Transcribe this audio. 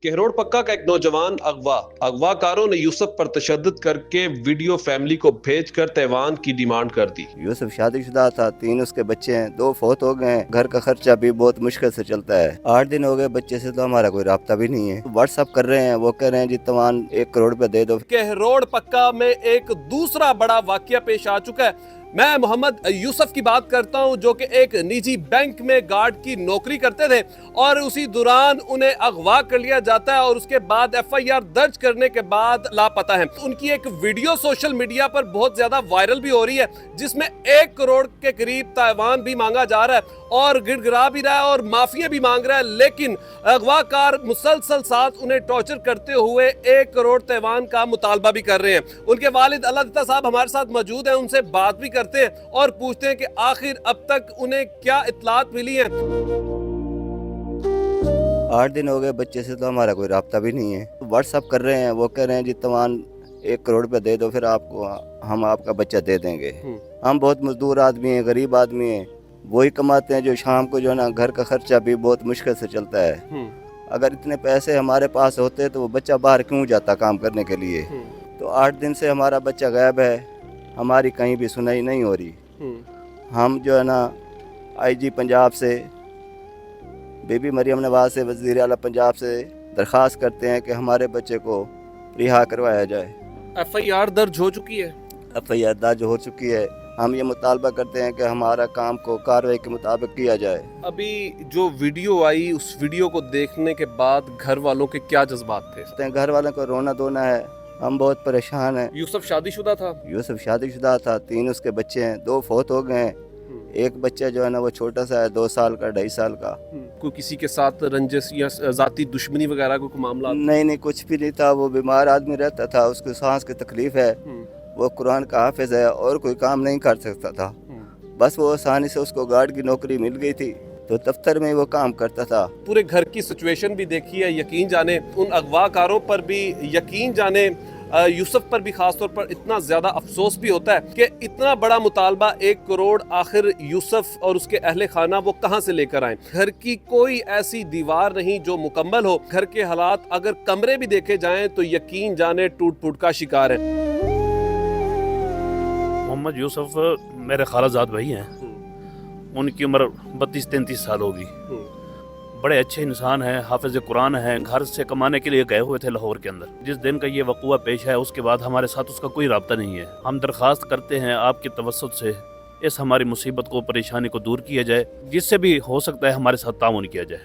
کہروڑ پکا کا ایک نوجوان اغواکاروں نے یوسف پر تشدد کر کے ویڈیو فیملی کو بھیج کر تیوان کی ڈیمانڈ کر دی۔ یوسف شادی شدہ تھا، 3 اس کے بچے ہیں، 2 فوت ہو گئے ہیں، گھر کا خرچہ بھی بہت مشکل سے چلتا ہے۔ 8 دن ہو گئے، بچے سے تو ہمارا کوئی رابطہ بھی نہیں ہے۔ واٹس ایپ کر رہے ہیں، وہ کہہ رہے ہیں جی تمام 1 کروڑ روپے دے دو۔ کہروڑ پکا میں ایک دوسرا بڑا واقعہ پیش آ چکا ہے۔ میں محمد یوسف کی بات کرتا ہوں جو کہ ایک نجی بینک میں گارڈ کی نوکری کرتے تھے اور اسی دوران انہیں اغوا کر لیا جاتا ہے اور اس کے بعد FIR درج کرنے کے بعد لاپتہ ہیں۔ ان کی ایک ویڈیو سوشل میڈیا پر بہت زیادہ وائرل بھی ہو رہی ہے جس میں 1 کروڑ کے قریب تائیوان بھی مانگا جا رہا ہے اور گڑ گڑا بھی رہا ہے اور معافیاں بھی مانگ رہا ہے، لیکن اغوا کار مسلسل ساتھ انہیں ٹارچر کرتے ہوئے 1 کروڑ تائیوان کا مطالبہ بھی کر رہے ہیں۔ ان کے والد اللہ دتا صاحب ہمارے ساتھ موجود ہیں، ان سے بات بھی کرتے ہیں اور پوچھتے ہیں کہ آخر اب تک انہیں کیا اطلاعات ملی ہیں۔ 8 دن ہو گئے، بچے سے تو ہمارا کوئی رابطہ بھی نہیں ہے۔ واٹس ایپ کر رہے ہیں، وہ کہہ رہے ہیں جی تمام 1 کروڑ روپے دے دو، پھر ہم آپ کا بچہ دے دیں گے۔ ہم بہت مزدور آدمی ہیں، غریب آدمی ہیں، وہی کماتے ہیں جو شام کو جو ہے نا گھر کا خرچہ بھی بہت مشکل سے چلتا ہے۔ اگر اتنے پیسے ہمارے پاس ہوتے تو وہ بچہ باہر کیوں جاتا کام کرنے کے لیے؟ تو 8 دن سے ہمارا بچہ غائب ہے، ہماری کہیں بھی سنائی نہیں ہو رہی۔ ہم جو ہے نا IG پنجاب سے، بی بی مریم نواز سے، وزیر اعلیٰ پنجاب سے درخواست کرتے ہیں کہ ہمارے بچے کو رہا کروایا جائے۔ FIR درج ہو چکی ہے، FIR درج ہو چکی ہے۔ ہم یہ مطالبہ کرتے ہیں کہ ہمارا کام کو کارروائی کے مطابق کیا جائے۔ ابھی جو ویڈیو آئی اس ویڈیو کو دیکھنے کے بعد گھر والوں کے کیا جذبات تھے؟ گھر والوں کو رونا دھونا ہے، ہم بہت پریشان ہیں۔ یوسف شادی شدہ تھا؟ یوسف شادی شدہ تھا، 3 اس کے بچے ہیں، 2 فوت ہو گئے ہیں۔ ایک بچہ جو ہے نا وہ چھوٹا سا ہے، 2 سال کا، 2.5 سال کا۔ کوئی کسی کے ساتھ رنجش یا ذاتی دشمنی وغیرہ کوئی معاملہ؟ نہیں، کچھ بھی نہیں تھا۔ وہ بیمار آدمی رہتا تھا، اس کو سانس کی تکلیف ہے، وہ قرآن کا حافظ ہے اور کوئی کام نہیں کر سکتا تھا۔ بس وہ آسانی سے اس کو گارڈ کی نوکری مل گئی تھی تو دفتر میں وہ کام کرتا تھا۔ پورے گھر کی سچویشن بھی دیکھی ہے، یقین جانے ان اغوا کاروں پر بھی یقین جانے یوسف پر بھی خاص طور پر اتنا زیادہ افسوس بھی ہوتا ہے کہ اتنا بڑا مطالبہ 1 کروڑ آخر یوسف اور اس کے اہل خانہ وہ کہاں سے لے کر آئیں۔ گھر کی کوئی ایسی دیوار نہیں جو مکمل ہو، گھر کے حالات اگر کمرے بھی دیکھے جائیں تو یقین جانے ٹوٹ پھوٹ کا شکار ہے۔ محمد یوسف میرے خالہ زاد بھائی ہیں، ان کی عمر 32-33 سال ہوگی۔ بڑے اچھے انسان ہیں، حافظ قرآن ہیں، گھر سے کمانے کے لیے گئے ہوئے تھے لاہور کے اندر۔ جس دن کا یہ وقوع پیش ہے اس کے بعد ہمارے ساتھ اس کا کوئی رابطہ نہیں ہے۔ ہم درخواست کرتے ہیں آپ کے توسط سے اس ہماری مصیبت کو، پریشانی کو دور کیا جائے، جس سے بھی ہو سکتا ہے ہمارے ساتھ تعاون کیا جائے۔